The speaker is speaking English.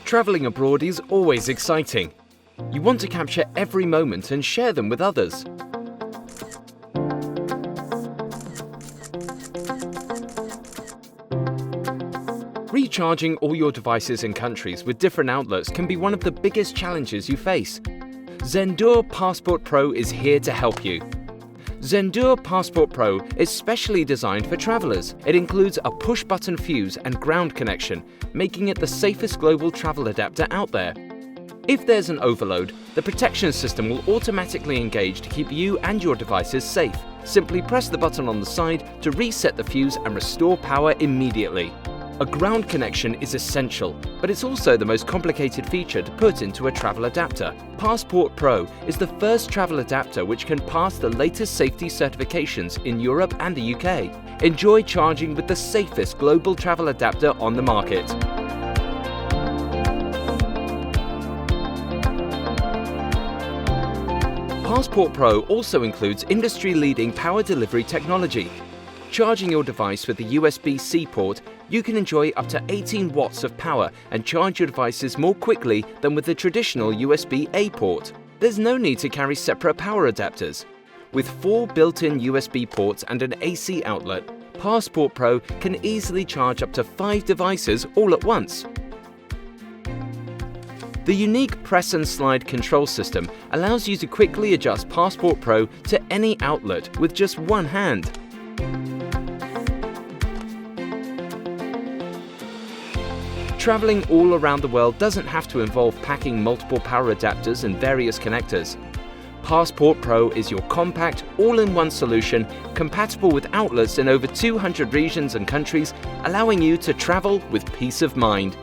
Traveling abroad is always exciting. You want to capture every moment and share them with others. Recharging all your devices in countries with different outlets can be one of the biggest challenges you face. Zendure Passport Pro is here to help you. Zendure Passport Pro is specially designed for travelers. It includes a push-button fuse and ground connection, making it the safest global travel adapter out there. If there's an overload, the protection system will automatically engage to keep you and your devices safe. Simply press the button on the side to reset the fuse and restore power immediately. A ground connection is essential, but it's also the most complicated feature to put into a travel adapter. Passport Pro is the first travel adapter which can pass the latest safety certifications in Europe and the UK. Enjoy charging with the safest global travel adapter on the market. Passport Pro also includes industry-leading power delivery technology. Charging your device with the USB-C port, you can enjoy up to 18 watts of power and charge your devices more quickly than with the traditional USB-A port. There's no need to carry separate power adapters. With 4 built-in USB ports and an AC outlet, Passport Pro can easily charge up to 5 devices all at once. The unique press and slide control system allows you to quickly adjust Passport Pro to any outlet with just one hand. Traveling all around the world doesn't have to involve packing multiple power adapters and various connectors. Passport Pro is your compact, all-in-one solution, compatible with outlets in over 200 regions and countries, allowing you to travel with peace of mind.